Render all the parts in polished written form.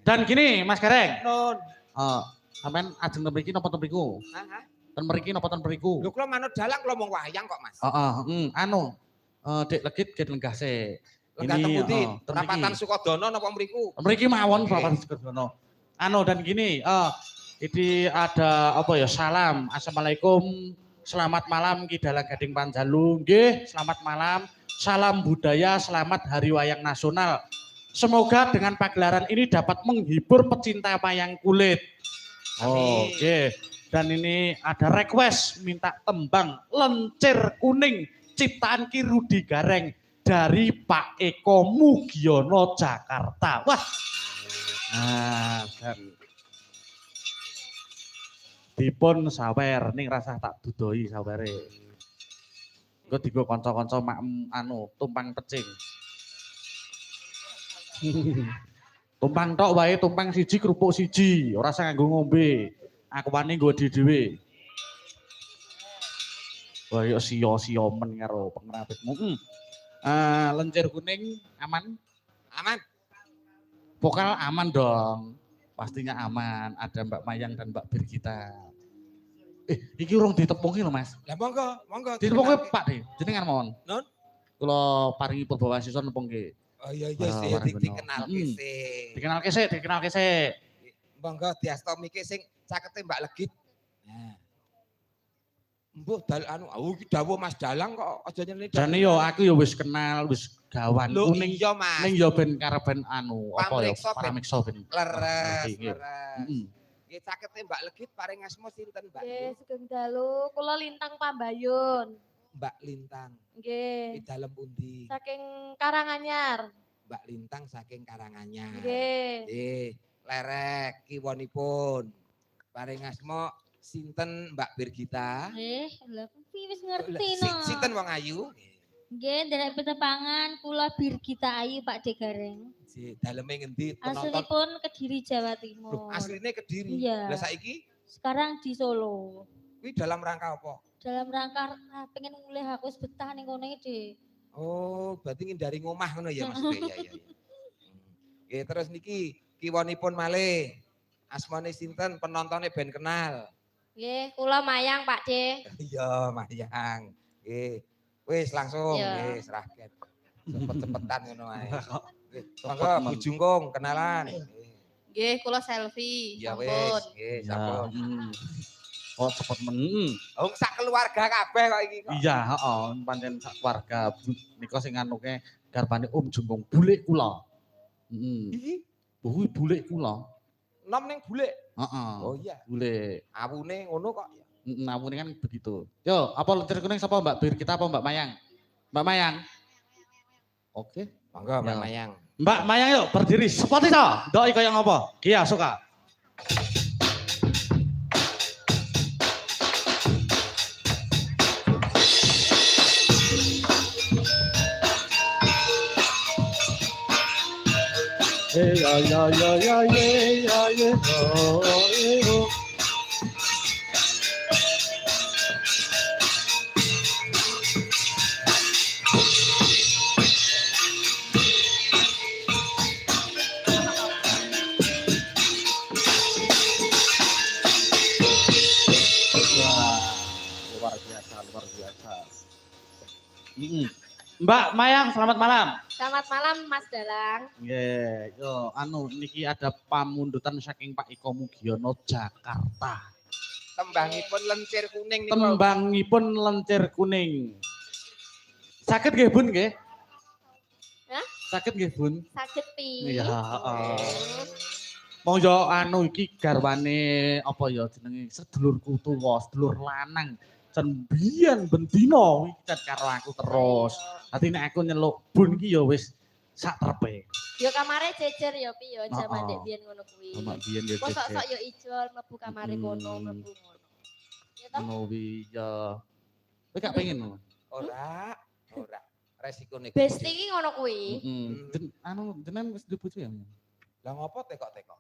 Dan gini Mas Gareng. Nun. Sampean ajeng ten mriki napa ten mriku? Hah? Ten mriki napa ten mriku? Lho kula manut dalang kula mung wayang kok Mas. Dek legit get lenggah sik. Lenggah teng pundi? Perapatan Sukodono napa mriku? Mriki mawon perapatan Sukodono. Dan gini, ini ada apa ya, salam. Assalamualaikum, selamat malam Ki Dalang Gading Panjalu. Nggih, selamat malam. Salam budaya, selamat Hari Wayang Nasional. Semoga dengan pagelaran ini dapat menghibur pecinta wayang kulit. Oke. Dan ini ada request minta tembang Lencir Kuning ciptaan Ki Rudi Gareng dari Pak Eko Mugiono Jakarta. Wah. Dan dipun sawer ning rasah tak dudoi sawere. Engko dienggo kanca-kanca tumpang pecing. Tumpang tok wae, tumpang siji kerupuk siji, ora usah nganggo ngombe. Aku wani nggo dhewe. Wah yo sia-sia men karo pengrapitmu. Lencir Kuning aman? Aman. Vokal aman dong. Pastinya aman. Ada Mbak Mayang dan Mbak Birgita. Iki urung ditepungi lho Mas. Lah monggo. Ditepungi Pak De, jenengan mawon. Nun. Kula paringi purwasisa nepungke. Oh iya dikenalke sik. Dikenalke sik. Monggo diasta miki sing cakete Mbak Legit. Nah. Mbuh iki dawuh Mas Dalang kok aja nyene. Jane yo aku yo wis kenal, wis gawan kuning. Iya Mas. Ning yo ben kareben apa ya, paramiksa ben. Leres. Nggih cakete Mbak Legit paring asma sinten Mbak? Nggih, sugeng dalu. Kula Lintang Pambayun. Mbak Lintang. Nggih. Di dalem pundi? Saking Karanganyar. Mbak Lintang saking Karanganyar. Nggih. Nggih, lerek kiwonipun. Paring asma sinten Mbak Birgita? Nggih, lha wis ngerti no. Sinten wong ayu? Nggih, nderek petepangan kula Birgita Ayu Pak De Gareng. Si daleme ngendi penonton? Aslinipun Kediri Jawa Timur. Loh, asline Kediri. Iya. Lah saiki? Sekarang di Solo. Kuwi dalam rangka apa? Dalam rangka pengen mulih aku wis betah ning kono iki, Oh, berarti ngindari ngomah ngono ya maksudnya. Iya. Nggih, terus niki kiwonipun malih. Asmane sinten? Penontonnya ben kenal. Nggih, kula Mayang Pak De. Iya, Mayang. Nggih. Wis langsung nggih serahkan. Cepet-cepetan ngono ae. Monggo Bu Jungkung kenalan. Nggih, kula Selfie. Ya wis, nggih sampun. Oh cepet men. Wong sak keluarga kabeh kok iki kok. Iya, heeh, pancen sak keluarga nika sing anuke garwane Om Jungkung bulik kula. Iki bulik kula. Nom ning bulik. Heeh. Oh iya. Bulik. Awune ngono kok ya. Awune kan begitu. Yo, apa Lencir Kuning sapa Mbak Birgita apa Mbak Mayang? Mbak Mayang. Oke. Monggo Mbak Mayang. Mbak Mayang yuk berdiri. Seperti itu. Doi kaya ngapa? Iya, suka. Luar biasa. Mbak Mayang, selamat malam. Selamat malam Mas Dalang. Nggih, yo niki ada pamundutan saking Pak Eko Mugiono Jakarta. Tembangipun Lencir Kuning niku. Tembangipun Lencir Kuning. Saged nggih Bun nggih? Hah? Saged nggih Bun? Saged pi. Iya, monggo iki garwane apa ya jenenge sedulurku tuwa, sedulur lanang. Cenbian bendino iki karo aku terus. Dadi nek aku nyeluk Bun iki ya wis sak trepe. Yo kamare jejer yo pi yo jaman dek biyen ngono kuwi. Jaman biyen ya jejer. Kok sok yo ijol mlebu kamare kono mlebu ngono. Ya toh? Ngono ya. Kowe gak pengen lho. Ora. Resikone. Besti iki ngono kuwi. Jenengan wis duwe bojo ya? Lah ngopo tekok-tekok?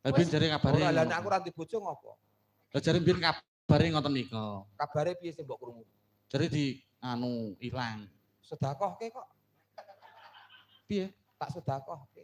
Lah biyen jare kabare. Ora lah nek aku ra bojo ngopo? Lah jare biyen kabare ngoten nika. Kabare piye sing mbok krungu? Jare di ilang. Sedekah ke kok. Piye? Tak sedekah ke.